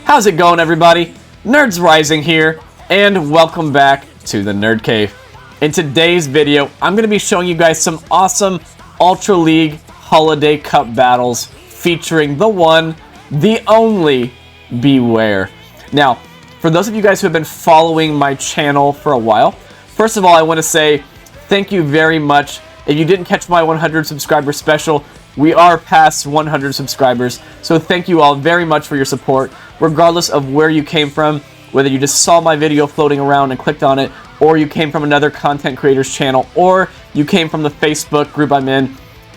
How's it going, everybody? Nerds Rising here, and welcome back to the Nerd Cave. In today's video, I'm going to be showing you guys some awesome Ultra League Holiday Cup battles featuring the one, the only Bewear. Now, for those of you guys who have been following my channel for a while, first of all, I want to say thank you very much. If you didn't catch my 100 subscriber special, we are past 100 subscribers, so thank you all very much for your support, regardless of where you came from, whether you just saw my video floating around and clicked on it, or you came from another content creator's channel, or you came from the Facebook group I'm in.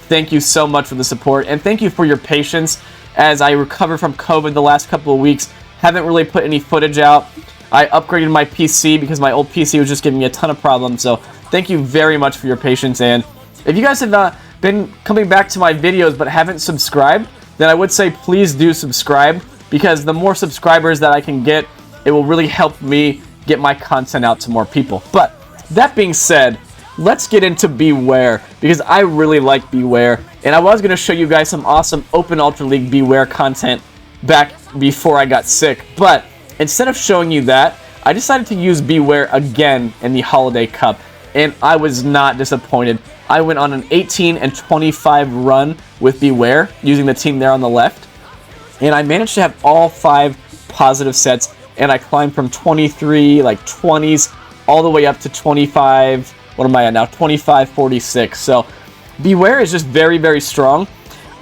Thank you so much for the support, and thank you for your patience as I recovered from COVID the last couple of weeks. Haven't really put any footage out. I upgraded my PC because my old PC was just giving me a ton of problems, so thank you very much for your patience. And if you guys have been coming back to my videos but haven't subscribed, then I would say please do subscribe, because the more subscribers that I can get, it will really help me get my content out to more people. But that being said, let's get into Bewear, because I really like Bewear, and I was going to show you guys some awesome Open Ultra League Bewear content back before I got sick, but instead of showing you that, I decided to use Bewear again in the Holiday Cup, and I was not disappointed. I went on an 18 and 25 run with Bewear, using the team there on the left, and I managed to have all 5 positive sets, and I climbed from 23, like 20s, all the way up to 25, what am I at now, 25, 46, so Bewear is just very, very strong.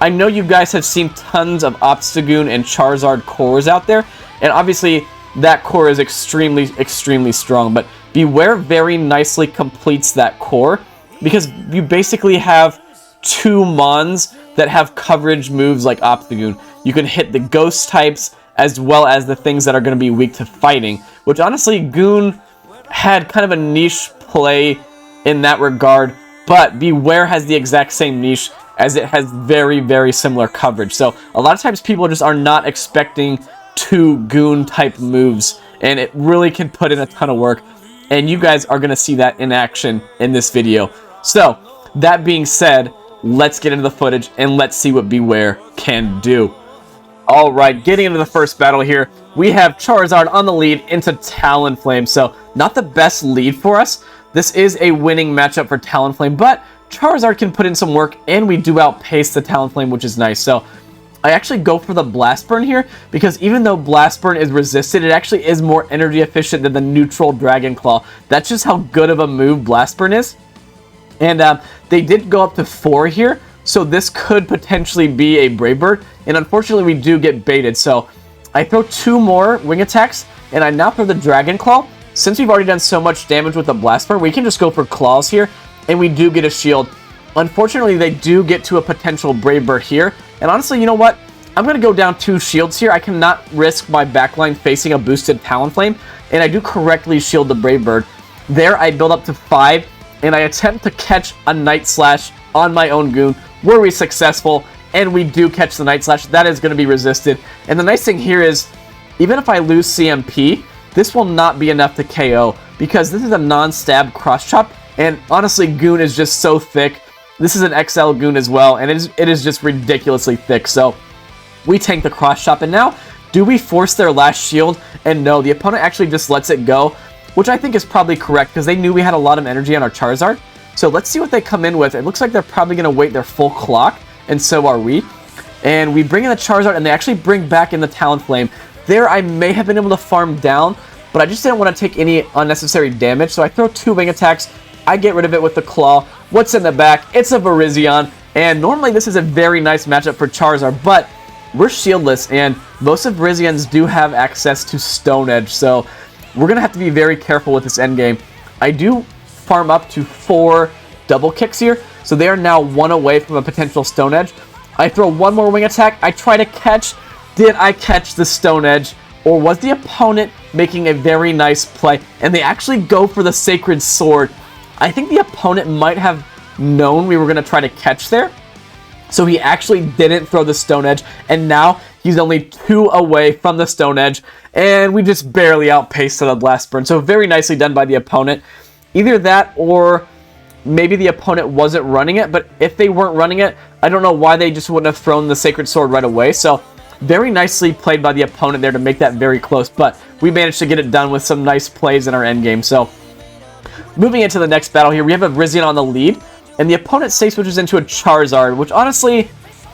I know you guys have seen tons of Obstagoon and Charizard cores out there, and obviously that core is extremely, extremely strong, but Bewear very nicely completes that core, because you basically have 2 Mons that have coverage moves like Obstagoon. You can hit the ghost types as well as the things that are going to be weak to fighting, which honestly Goon had kind of a niche play in that regard, but Bewear has the exact same niche as it has very, very similar coverage. So a lot of times people just are not expecting 2 Goon type moves, and it really can put in a ton of work, and you guys are going to see that in action in this video. So that being said, let's get into the footage and let's see what Bewear can do. Alright, getting into the first battle here, we have Charizard on the lead into Talonflame, so not the best lead for us. This is a winning matchup for Talonflame, but Charizard can put in some work, and we do outpace the Talonflame, which is nice. So I actually go for the Blast Burn here, because even though Blast Burn is resisted, it actually is more energy efficient than the neutral Dragon Claw. That's just how good of a move Blast Burn is. And they did go up to 4 here, so this could potentially be a Brave Bird, and unfortunately we do get baited. So I throw 2 more wing attacks, and I now throw the Dragon Claw. Since we've already done so much damage with the Blast Burn, we can just go for Claws here, and we do get a shield. Unfortunately, they do get to a potential Brave Bird here, and honestly, you know what? I'm going to go down 2 shields here. I cannot risk my backline facing a boosted Talonflame, and I do correctly shield the Brave Bird. There, I build up to 5, and I attempt to catch a Night Slash on my own Goon. Were we successful? And we do catch the Night Slash. That is going to be resisted. And the nice thing here is, even if I lose CMP, this will not be enough to KO, because this is a non-stab cross chop, and honestly, Goon is just so thick. This is an XL Goon as well, and it is just ridiculously thick. So we tank the cross chop, and now, do we force their last shield? And no, the opponent actually just lets it go, which I think is probably correct, because they knew we had a lot of energy on our Charizard. So let's see what they come in with. It looks like they're probably going to wait their full clock, and so are we. And we bring in the Charizard, and they actually bring back in the Talonflame. There, I may have been able to farm down, but I just didn't want to take any unnecessary damage, so I throw 2 wing attacks. I get rid of it with the Claw. What's in the back? It's a Virizion, and normally this is a very nice matchup for Charizard, but we're shieldless, and most of Virizions do have access to Stone Edge, so we're going to have to be very careful with this endgame. I do farm up to 4 double kicks here, so they are now 1 away from a potential Stone Edge. I throw 1 more wing attack. I try to catch. Did I catch the Stone Edge? Or was the opponent making a very nice play? And they actually go for the Sacred Sword. I think the opponent might have known we were going to try to catch there, so he actually didn't throw the Stone Edge, and now he's only 2 away from the Stone Edge, and we just barely outpaced the Blast Burn. So very nicely done by the opponent. Either that, or maybe the opponent wasn't running it, but if they weren't running it, I don't know why they just wouldn't have thrown the Sacred Sword right away. So very nicely played by the opponent there to make that very close. But we managed to get it done with some nice plays in our endgame. So moving into the next battle here, we have a Virizion on the lead. And the opponent safe switches into a Charizard, which honestly,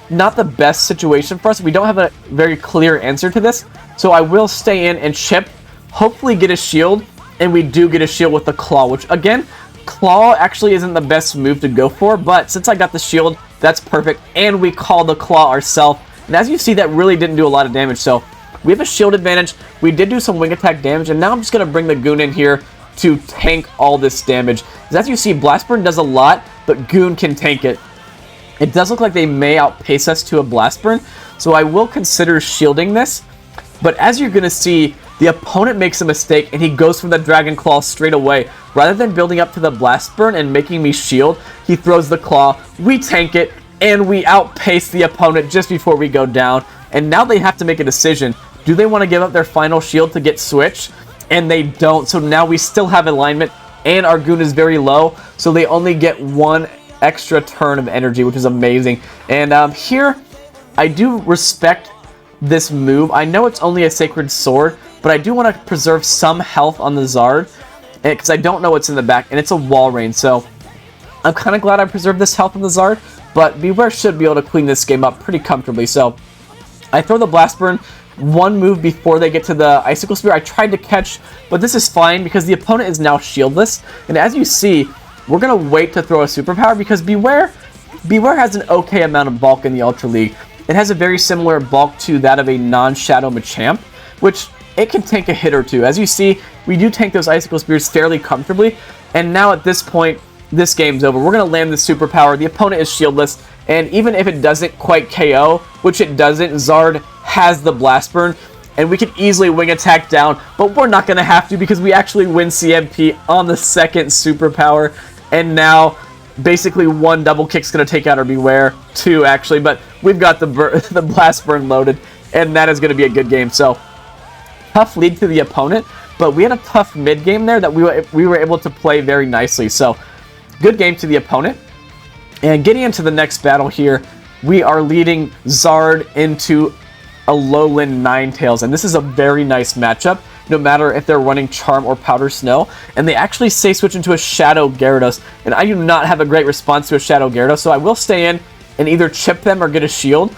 not the best situation for us. We don't have a very clear answer to this. So I will stay in and chip, hopefully get a shield. And we do get a shield with the Claw, which again, Claw actually isn't the best move to go for. But since I got the shield, that's perfect. And we call the Claw ourselves. And as you see, that really didn't do a lot of damage. So we have a shield advantage. We did do some wing attack damage. And now I'm just going to bring the Goon in here to tank all this damage. As you see, Blast Burn does a lot, but Goon can tank it. It does look like they may outpace us to a Blast Burn, so I will consider shielding this. But as you're going to see, the opponent makes a mistake, and he goes for the Dragon Claw straight away. Rather than building up to the Blast Burn and making me shield, he throws the Claw, we tank it, and we outpace the opponent just before we go down. And now they have to make a decision. Do they want to give up their final shield to get switched? And they don't, so now we still have alignment, and our Goon is very low, so they only get one extra turn of energy, which is amazing. And here, I do respect this move. I know it's only a Sacred Sword, but I do want to preserve some health on the Zard, because I don't know what's in the back, and it's a Walrein, so I'm kind of glad I preserved this health on the Zard, but Bewear should be able to clean this game up pretty comfortably. So I throw the Blast Burn one move before they get to the Icicle Spear. I tried to catch, but this is fine because the opponent is now shieldless. And as you see, we're going to wait to throw a superpower because Bewear has an okay amount of bulk in the Ultra League. It has a very similar bulk to that of a non-Shadow Machamp, which it can tank a hit or two. As you see, we do tank those Icicle Spears fairly comfortably. And now at this point, this game's over. We're going to land the superpower. The opponent is shieldless. And even if it doesn't quite KO, which it doesn't, Zard has the Blast Burn, and we can easily wing attack down, but we're not going to have to because we actually win CMP on the second superpower, and now basically one double kick's going to take out our Bewear, two actually, but we've got the Blast Burn loaded, and that is going to be a good game. So tough lead to the opponent, but we had a tough mid game there that we were able to play very nicely. So good game to the opponent. And getting into the next battle here, we are leading Zard into Alolan Ninetales, and this is a very nice matchup, no matter if they're running Charm or Powder Snow, and they actually say switch into a Shadow Gyarados, and I do not have a great response to a Shadow Gyarados, so I will stay in and either chip them or get a shield,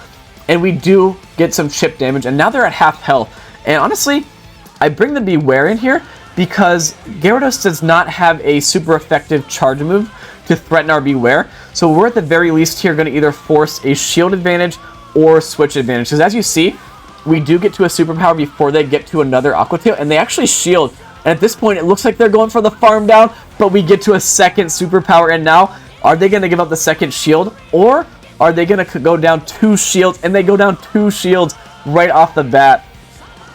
and we do get some chip damage, and now they're at half health. And honestly, I bring the Bewear in here because Gyarados does not have a super effective charge move to threaten our Bewear, so we're at the very least here going to either force a shield advantage or switch advantage, because as you see, we do get to a superpower before they get to another Aqua Tail, and they actually shield, and at this point it looks like they're going for the farm down, but we get to a second superpower, and now are they going to give up the second shield, or are they going to go down two shields? And they go down two shields right off the bat,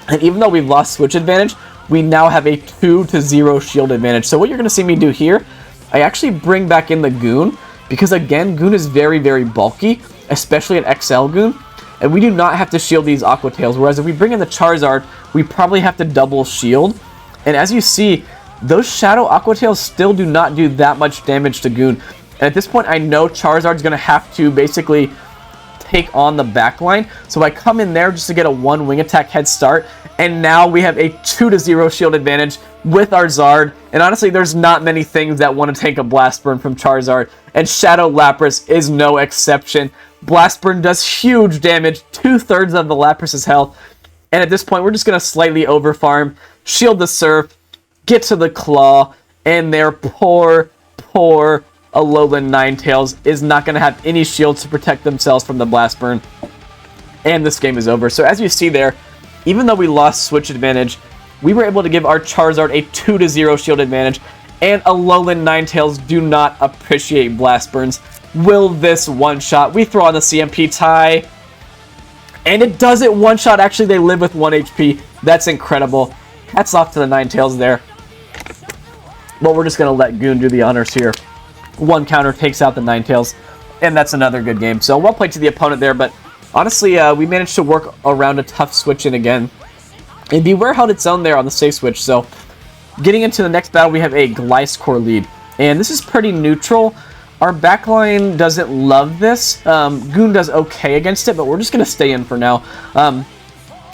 and even though we've lost switch advantage, we now have a 2-0 shield advantage. So what you're going to see me do here, I actually bring back in the Goon, because again, Goon is very, very bulky, especially an XL Goon, and we do not have to shield these Aqua Tails, whereas if we bring in the Charizard, we probably have to double shield. And as you see, those Shadow Aqua Tails still do not do that much damage to Goon. And at this point, I know Charizard's going to have to basically take on the back line, so I come in there just to get a one wing attack head start, and now we have a 2-0 shield advantage with our Zard. And honestly, there's not many things that want to take a Blast Burn from Charizard, and Shadow Lapras is no exception. Blast Burn does huge damage, 2/3 of the Lapras's health, and at this point, we're just going to slightly overfarm, shield the Surf, get to the Claw, and their poor Alolan Ninetales is not going to have any shields to protect themselves from the Blast Burn, and this game is over. So as you see there, even though we lost switch advantage, we were able to give our Charizard a 2-0 shield advantage, and Alolan Ninetales do not appreciate Blast Burns. Will this one-shot? We throw on the CMP tie, and it does it one-shot. Actually, they live with 1 HP. That's incredible. Hats off to the Ninetales there. But we're just going to let Goon do the honors here. One counter takes out the Ninetales, and that's another good game. So well played to the opponent there, but honestly, we managed to work around a tough switch in again. And Bewear held its own there on the safe switch. So getting into the next battle, we have a Gliscor lead. And this is pretty neutral. Our backline doesn't love this. Goon does okay against it, but we're just going to stay in for now.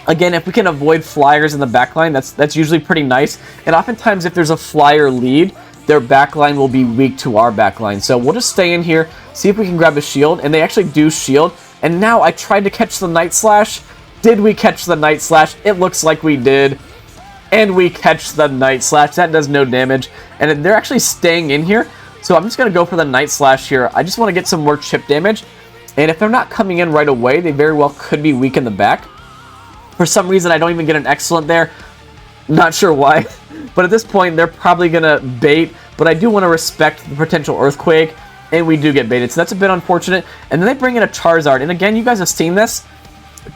Again, if we can avoid flyers in the backline, that's usually pretty nice. And oftentimes, if there's a flyer lead, their backline will be weak to our backline. So we'll just stay in here, see if we can grab a shield, and they actually do shield. And now I tried to catch the Night Slash. Did we catch the Night Slash? It looks like we did. And we catch the Night Slash. That does no damage. And they're actually staying in here. So I'm just going to go for the Night Slash here. I just want to get some more chip damage. And if they're not coming in right away, they very well could be weak in the back. For some reason, I don't even get an excellent there. Not sure why. But at this point, they're probably going to bait. But I do want to respect the potential Earthquake. And we do get baited. So that's a bit unfortunate. And then they bring in a Charizard. And again, you guys have seen this.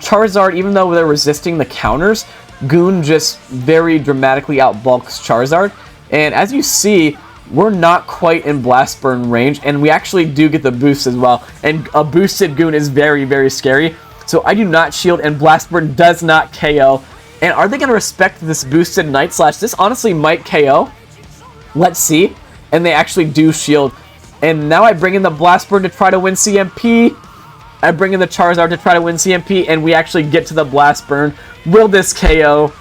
Charizard, even though they're resisting the counters, Goon just very dramatically outbulks Charizard. And as you see, we're not quite in Blast Burn range. And we actually do get the boost as well. And a boosted Goon is very, very scary. So I do not shield, and Blast Burn does not KO. And are they going to respect this boosted Night Slash? This honestly might KO. Let's see. And they actually do shield. And now I bring in the Blast Burn to try to win CMP. I bring in the Charizard to try to win CMP, and we actually get to the Blast Burn. Will this KO?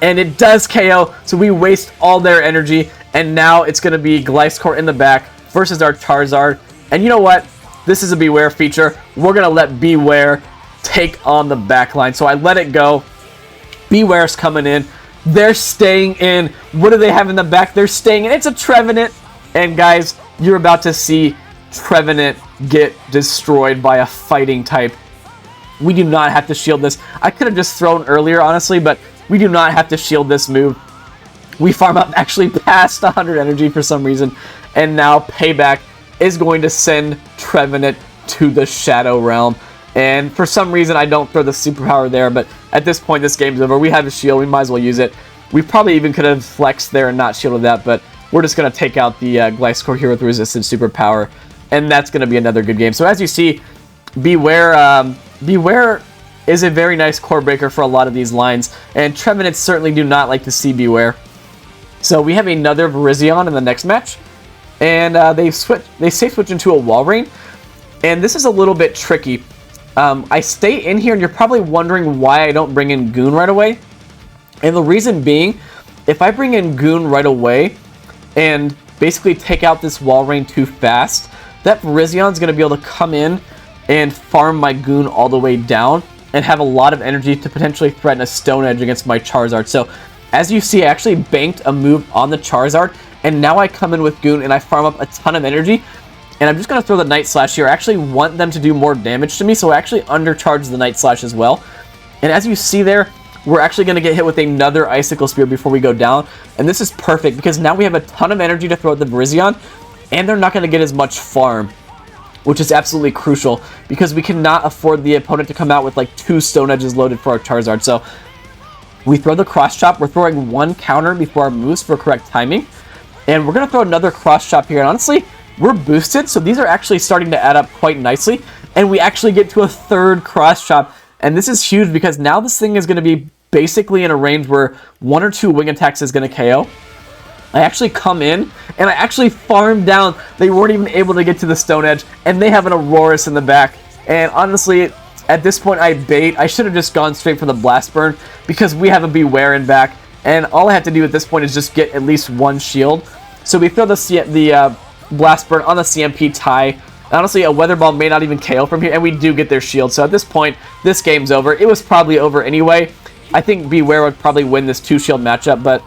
And it does KO, so we waste all their energy. And now it's going to be Gliscor in the back versus our Charizard. And you know what? This is a Bewear feature. We're going to let Bewear take on the backline. So I let it go. Bewear's coming in. They're staying in. What do they have in the back? They're staying in. It's a Trevenant. And guys, you're about to see Trevenant get destroyed by a fighting type. We do not have to shield this. I could have just thrown earlier, honestly, but we do not have to shield this move. We farm up actually past 100 energy for some reason. And now Payback is going to send Trevenant to the Shadow Realm. And for some reason, I don't throw the superpower there, but at this point, this game's over. We have a shield. We might as well use it. We probably even could have flexed there and not shielded that, but we're just going to take out the Gliscor here with resistant superpower, and that's going to be another good game. So as you see, Bewear is a very nice core breaker for a lot of these lines, and Trevenants certainly do not like to see Bewear. So we have another Virizion in the next match, and they safe switch into a Walrein, and this is a little bit tricky. I stay in here, and you're probably wondering why I don't bring in Goon right away. And the reason being, if I bring in Goon right away and basically take out this Walrein too fast, that Virizion's going to be able to come in and farm my Goon all the way down and have a lot of energy to potentially threaten a Stone Edge against my Charizard. So, as you see, I actually banked a move on the Charizard, and now I come in with Goon and I farm up a ton of energy. And I'm just going to throw the Night Slash here. I actually want them to do more damage to me, so I actually undercharge the Night Slash as well. And as you see there, we're actually going to get hit with another Icicle Spear before we go down. And this is perfect, because now we have a ton of energy to throw at the Virizion, and they're not going to get as much farm, which is absolutely crucial, because we cannot afford the opponent to come out with like 2 Stone Edges loaded for our Charizard. So we throw the Cross Chop. We're throwing 1 counter before our moves for correct timing. And we're going to throw another Cross Chop here. And honestly, we're boosted, so these are actually starting to add up quite nicely, and we actually get to a 3rd Cross Chop, and this is huge because now this thing is going to be basically in a range where 1 or 2 wing attacks is going to KO. I actually come in, and I actually farm down. They weren't even able to get to the Stone Edge, and they have an Aurorus in the back, and honestly, at this point I bait. I should have just gone straight for the Blast Burn because we have a Bewear in back, and all I have to do at this point is just get at least 1 shield. So we throw the Blast Burn on the CMP tie. Honestly, a Weather Ball may not even KO from here, and we do get their shield. So at this point, this game's over. It was probably over anyway. I think Bewear would probably win this 2-shield matchup, but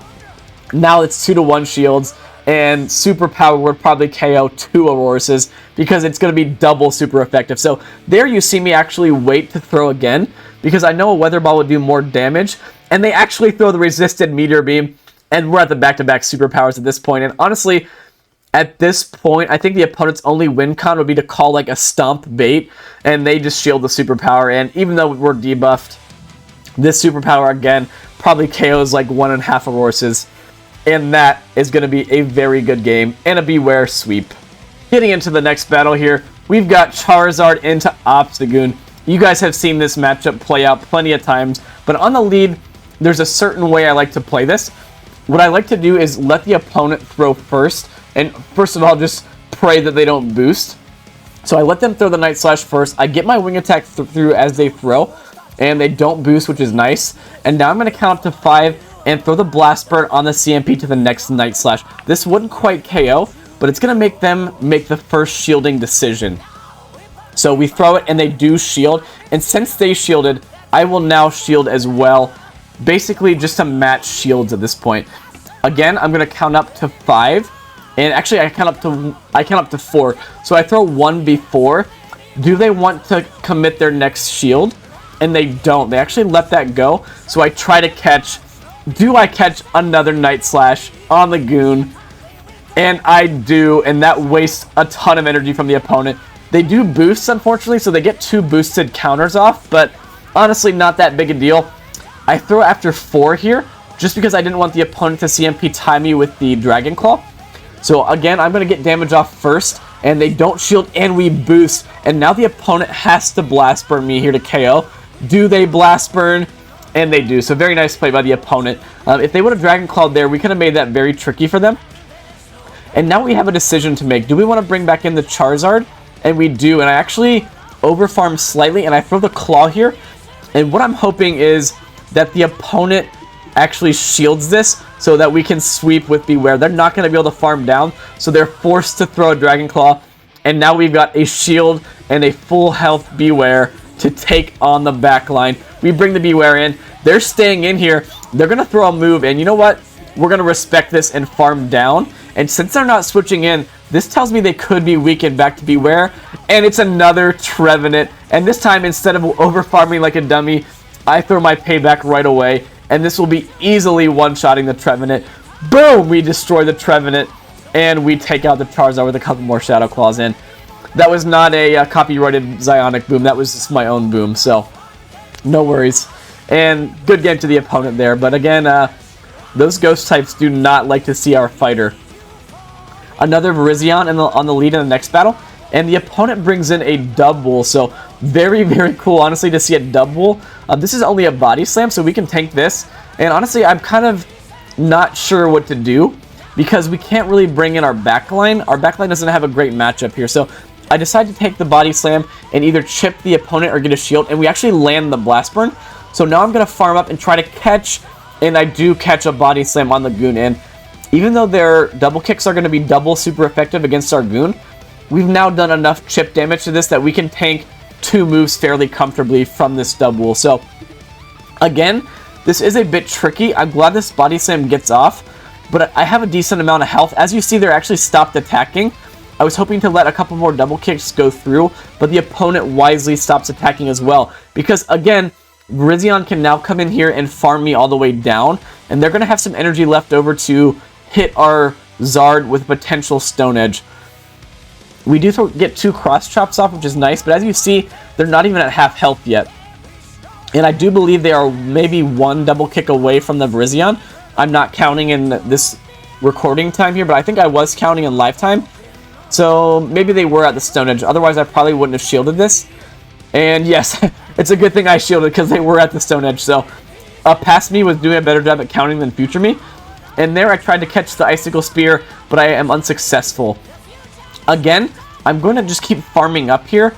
now it's 2-to-1 shields, and Superpower would probably KO 2 Auroruses because it's going to be double super effective. So there you see me actually wait to throw again because I know a Weather Ball would do more damage, and they actually throw the resisted Meteor Beam, and we're at the back-to-back superpowers at this point. And honestly, at this point, I think the opponent's only win con would be to call like a Stomp bait, and they just shield the superpower. And even though we're debuffed, this superpower again probably KOs like 1.5 Auroruses, and that is going to be a very good game and a Bewear sweep. Getting into the next battle here, we've got Charizard into Obstagoon. You guys have seen this matchup play out plenty of times, but on the lead, there's a certain way I like to play this. What I like to do is let the opponent throw first, and first of all, just pray that they don't boost. So I let them throw the Night Slash first. I get my Wing Attack through as they throw, and they don't boost, which is nice. And now I'm going to count up to 5 and throw the Blast Burn on the CMP to the next Night Slash. This wouldn't quite KO, but it's going to make them make the first shielding decision. So we throw it, and they do shield. And since they shielded, I will now shield as well. Basically, just to match shields at this point. Again, I'm going to count up to 5. And actually, I count up to 4. So I throw 1 before. Do they want to commit their next shield? And they don't. They actually let that go. So I try to catch. Do I catch another Night Slash on the Goon? And I do. And that wastes a ton of energy from the opponent. They do boost, unfortunately. So they get 2 boosted counters off. But honestly, not that big a deal. I throw after 4 here. Just because I didn't want the opponent to CMP tie me with the Dragon Claw. So again, I'm going to get damage off first. And they don't shield and we boost. And now the opponent has to Blast Burn me here to KO. Do they Blast Burn? And they do. So very nice play by the opponent. If they would have Dragon Clawed there, we could have made that very tricky for them. And now we have a decision to make. Do we want to bring back in the Charizard? And we do. And I actually overfarm slightly. And I throw the Claw here. And what I'm hoping is that the opponent actually shields this so that we can sweep with Bewear. They're not going to be able to farm down. So they're forced to throw a Dragon Claw. And now we've got a shield and a full health Bewear to take on the back line. We bring the Bewear in. They're staying in here. They're going to throw a move. And you know what? We're going to respect this and farm down. And since they're not switching in, this tells me they could be weakened back to Bewear. And it's another Trevenant. And this time, instead of over-farming like a dummy, I throw my payback right away. And this will be easily one-shotting the Trevenant. Boom! We destroy the Trevenant. And we take out the Charizard with a couple more Shadow Claws in. That was not a copyrighted Zionic boom. That was just my own boom. So, no worries. And good game to the opponent there. But again, those Ghost types do not like to see our fighter. Another Virizion on the lead in the next battle. And the opponent brings in a Dubwool. So, very, very cool, honestly, to see a Dubwool. This is only a Body Slam, so we can tank this. And honestly, I'm kind of not sure what to do, because we can't really bring in our backline. Our backline doesn't have a great matchup here. So, I decided to take the Body Slam and either chip the opponent or get a shield. And we actually land the Blast Burn. So, now I'm going to farm up and try to catch. And I do catch a Body Slam on the Goon. And even though their double kicks are going to be double super effective against our Goon, we've now done enough chip damage to this that we can tank 2 moves fairly comfortably from this Dubwool. So, again, this is a bit tricky. I'm glad this Body Slam gets off, but I have a decent amount of health. As you see, they're actually stopped attacking. I was hoping to let a couple more double kicks go through, but the opponent wisely stops attacking as well. Because, again, Virizion can now come in here and farm me all the way down, and they're going to have some energy left over to hit our Zard with potential Stone Edge. We do get 2 cross chops off, which is nice, but as you see, they're not even at half health yet. And I do believe they are maybe 1 double kick away from the Virizion. I'm not counting in this recording time here, but I think I was counting in live time. So maybe they were at the Stone Edge. Otherwise, I probably wouldn't have shielded this. And yes, it's a good thing I shielded because they were at the Stone Edge. So past me was doing a better job at counting than future me. And there I tried to catch the Icicle Spear, but I am unsuccessful. Again, I'm going to just keep farming up here.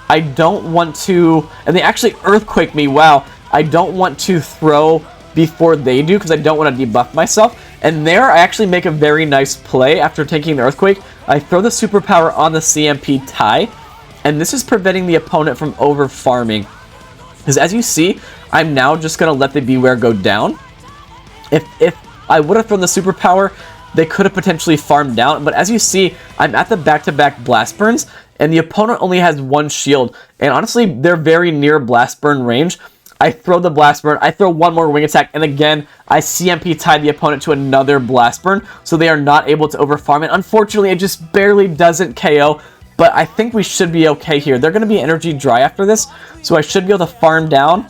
I don't want to... And they actually Earthquake me. Wow. I don't want to throw before they do because I don't want to debuff myself. And there I actually make a very nice play after taking the Earthquake. I throw the Superpower on the CMP tie. And this is preventing the opponent from over-farming. Because as you see, I'm now just going to let the Bewear go down. If I would have thrown the Superpower, they could have potentially farmed down. But as you see, I'm at the back-to-back Blast Burns, and the opponent only has 1 shield. And honestly, they're very near Blast Burn range. I throw the Blast Burn, I throw 1 more Wing Attack, and again, I CMP tie the opponent to another Blast Burn, so they are not able to overfarm it. Unfortunately, it just barely doesn't KO, but I think we should be okay here. They're going to be energy dry after this, so I should be able to farm down.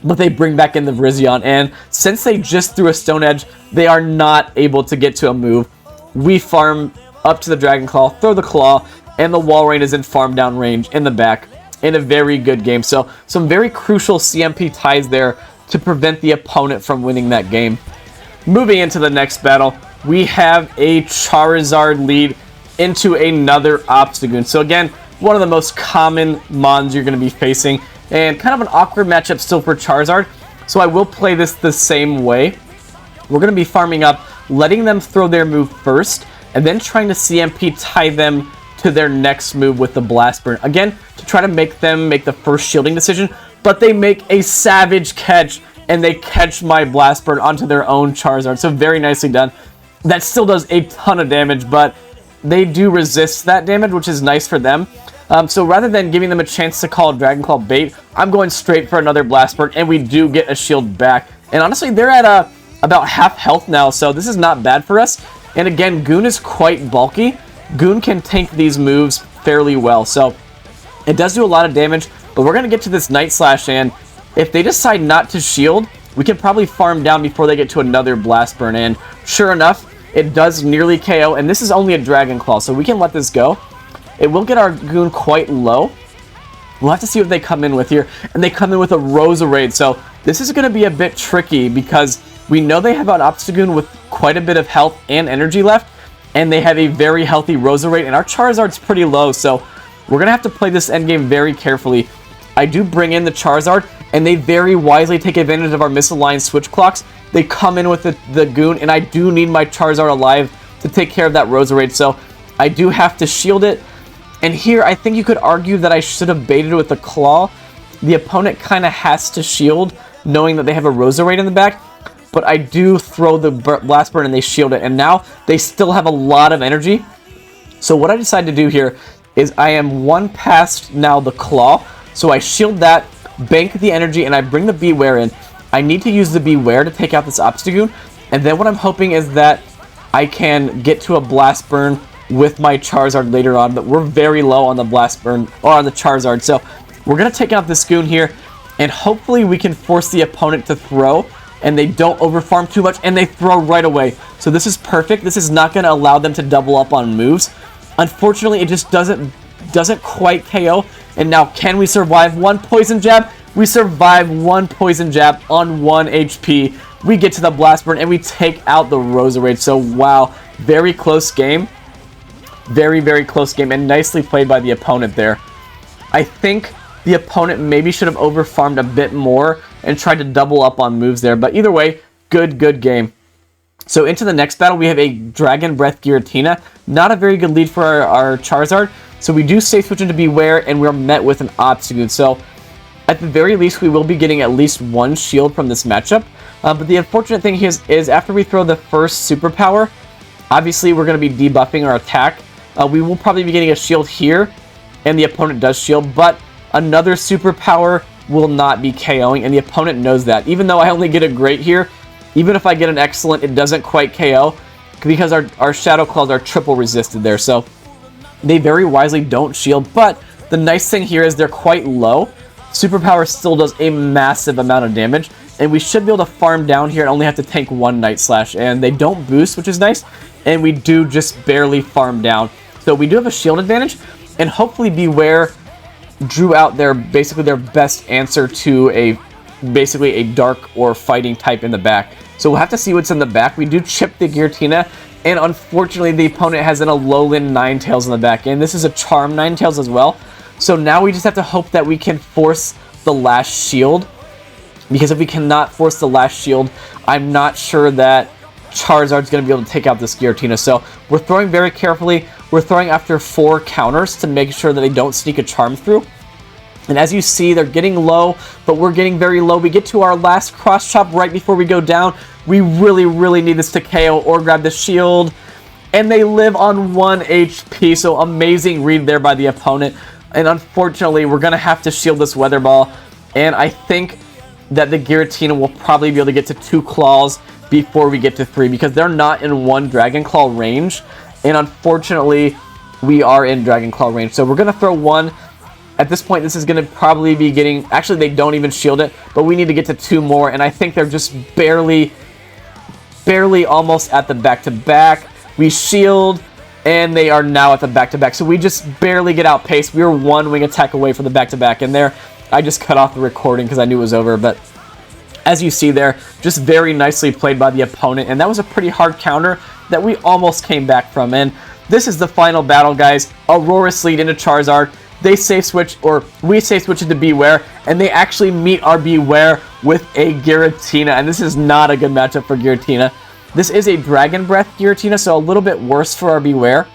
But they bring back in the Virizion, and since they just threw a Stone Edge, they are not able to get to a move. We farm up to the Dragon Claw, throw the Claw, and the Walrein is in farm down range in the back in a very good game. So some very crucial CMP ties there to prevent the opponent from winning that game. Moving into the next battle, we have a Charizard lead into another Obstagoon. So again, one of the most common mons you're going to be facing, and kind of an awkward matchup still for Charizard. So I will play this the same way. We're going to be farming up, letting them throw their move first, and then trying to CMP tie them to their next move with the Blast Burn. Again, to try to make them make the first shielding decision, but they make a savage catch, and they catch my Blast Burn onto their own Charizard. So very nicely done. That still does a ton of damage, but they do resist that damage, which is nice for them. So rather than giving them a chance to call Dragon Claw bait, I'm going straight for another Blast Burn, and we do get a shield back. And honestly, they're at about half health now, so this is not bad for us. And again, Goon is quite bulky. Goon can tank these moves fairly well, so it does do a lot of damage. But we're going to get to this Night Slash, and if they decide not to shield, we can probably farm down before they get to another Blast Burn. And sure enough, it does nearly KO, and this is only a Dragon Claw, so we can let this go. It will get our Goon quite low. We'll have to see what they come in with here. And they come in with a Roserade, so this is going to be a bit tricky because we know they have an Obstagoon with quite a bit of health and energy left, and they have a very healthy Roserade, and our Charizard's pretty low, so we're going to have to play this endgame very carefully. I do bring in the Charizard, and they very wisely take advantage of our misaligned switch clocks. They come in with the Goon, and I do need my Charizard alive to take care of that Roserade, so I do have to shield it. And here, I think you could argue that I should have baited with the Claw. The opponent kind of has to shield, knowing that they have a Roserade in the back, but I do throw the Blast Burn and they shield it, and now they still have a lot of energy. So what I decided to do here is I am one past now the Claw, so I shield that, bank the energy, and I bring the Bewear in. I need to use the Bewear to take out this Obstagoon, and then what I'm hoping is that I can get to a Blast Burn with my Charizard later on, but we're very low on the Blast Burn, or on the Charizard, so we're going to take out this Goon here, and hopefully we can force the opponent to throw, and they don't overfarm too much, and they throw right away. So this is perfect. This is not going to allow them to double up on moves. Unfortunately, it just doesn't quite KO. And now, can we survive one Poison Jab? We survive one Poison Jab on 1 HP. We get to the Blast Burn, and we take out the Roserade. So, wow, very close game. Very, very close game, and nicely played by the opponent there. I think the opponent maybe should have overfarmed a bit more and tried to double up on moves there. But either way, good game. So into the next battle, we have a Dragon Breath Giratina. Not a very good lead for our Charizard. So we do safe switch into Bewear, and we're met with an Obstagoon. So at the very least, we will be getting at least one shield from this matchup. But the unfortunate thing here is after we throw the first superpower, obviously we're going to be debuffing our attack. We will probably be getting a shield here, and the opponent does shield, but another superpower will not be KOing, and the opponent knows that. Even though I only get a great here, even if I get an excellent, it doesn't quite KO, because our Shadow Claws are triple resisted there, so they very wisely don't shield. But the nice thing here is they're quite low. Superpower still does a massive amount of damage, and we should be able to farm down here and only have to tank one Night Slash, and they don't boost, which is nice, and we do just barely farm down. So we do have a shield advantage, and hopefully Bewear drew out basically their best answer to basically a dark or fighting type in the back. So we'll have to see what's in the back. We do chip the Giratina, and unfortunately the opponent has an Alolan Ninetales in the back, and this is a Charm Ninetales as well. So now we just have to hope that we can force the last shield, because if we cannot force the last shield, I'm not sure that Charizard's going to be able to take out this Giratina. So we're throwing very carefully. We're throwing after 4 counters to make sure that they don't sneak a Charm through. And as you see, they're getting low, but we're getting very low. We get to our last cross chop right before we go down. We really need this to KO or grab the shield. And they live on 1 HP, so amazing read there by the opponent. And unfortunately, we're going to have to shield this Weather Ball. And I think that the Giratina will probably be able to get to 2 claws before we get to 3, because they're not in 1 Dragon Claw range. And unfortunately, we are in Dragon Claw range. So we're going to throw 1. At this point, this is going to probably be getting... Actually, they don't even shield it, but we need to get to 2 more. And I think they're just barely almost at the back-to-back. We shield, and they are now at the back-to-back. So we just barely get outpaced. We were 1 wing attack away from the back-to-back. And there, I just cut off the recording because I knew it was over. But as you see there, just very nicely played by the opponent. And that was a pretty hard counter that we almost came back from. And this is the final battle, guys. Aurorus lead into Charizard. They safe switch, or we safe switch into Bewear, and they actually meet our Bewear with a Giratina, and this is not a good matchup for Giratina. This is a Dragon Breath Giratina, so a little bit worse for our Bewear,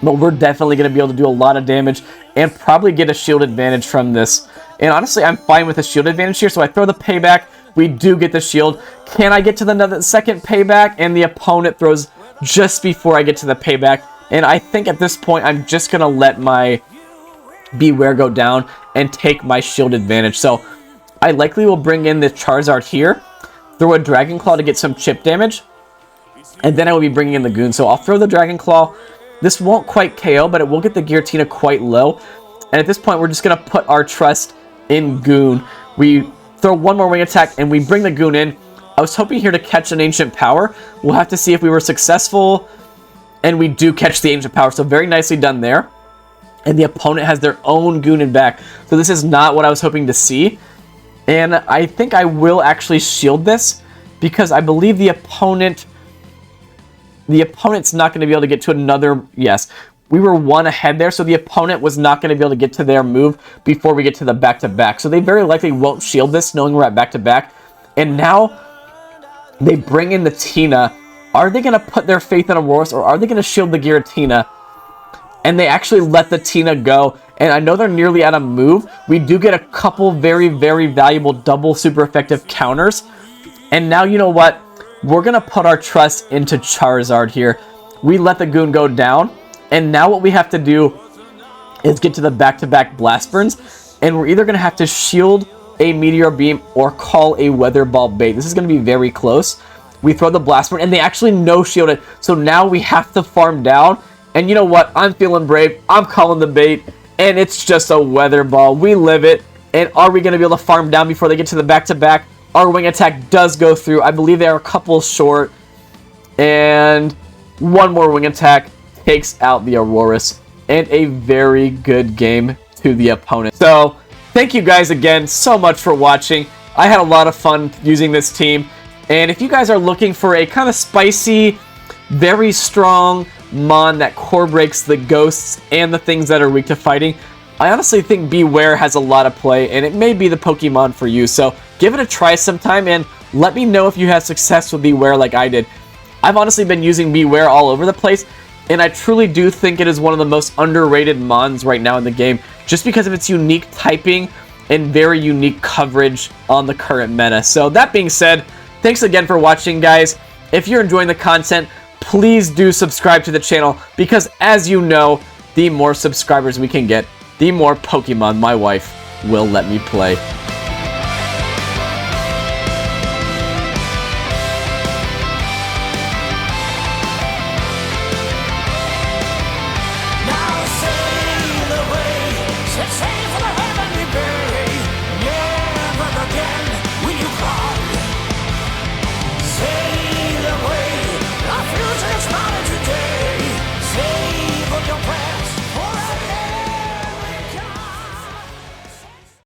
but we're definitely going to be able to do a lot of damage and probably get a shield advantage from this. And honestly, I'm fine with the shield advantage here, so I throw the payback. We do get the shield. Can I get to the second payback? And the opponent throws just before I get to the payback. And I think at this point, I'm just going to let my Bewear go down and take my shield advantage. So I likely will bring in the Charizard here, throw a Dragon Claw to get some chip damage, and then I will be bringing in the Goon. So I'll throw the Dragon Claw. This won't quite KO, but it will get the Giratina quite low. And at this point, we're just going to put our trust in Goon. We throw one more wing attack, and we bring the Goon in. I was hoping here to catch an Ancient Power. We'll have to see if we were successful, and we do catch the Ancient Power. So very nicely done there. And the opponent has their own Goon in back. So this is not what I was hoping to see. And I think I will actually shield this, because I believe the opponent's not going to be able to get to another... Yes, we were one ahead there, so the opponent was not going to be able to get to their move before we get to the back-to-back. So they very likely won't shield this, knowing we're at back-to-back. And now they bring in the Tina. Are they going to put their faith in Aurorus, or are they going to shield the Giratina? And they actually let the Tina go. And I know they're nearly out of move. We do get a couple very, very valuable double super effective counters. And now, you know what? We're going to put our trust into Charizard here. We let the Goon go down. And now what we have to do is get to the back-to-back Blast Burns. And we're either going to have to shield a Meteor Beam or call a Weather Ball bait. This is going to be very close. We throw the Blast Burn, and they actually no-shield it. So now we have to farm down. And you know what? I'm feeling brave. I'm calling the bait. And it's just a Weather Ball. We live it. And are we going to be able to farm down before they get to the back-to-back? Our wing attack does go through. I believe they are a couple short. And one more wing attack takes out the Aurorus. And a very good game to the opponent. So, thank you guys again so much for watching. I had a lot of fun using this team. And if you guys are looking for a kind of spicy, very strong Mon that core breaks the ghosts and the things that are weak to fighting, I honestly think Bewear has a lot of play, and it may be the Pokemon for you. So give it a try sometime, and let me know if you had success with Bewear like I did. I've honestly been using Bewear all over the place, and I truly do think it is one of the most underrated Mons right now in the game, just because of its unique typing and very unique coverage on the current meta. So that being said, thanks again for watching, guys. If you're enjoying the content, please do subscribe to the channel, because as you know, the more subscribers we can get, the more Pokemon my wife will let me play.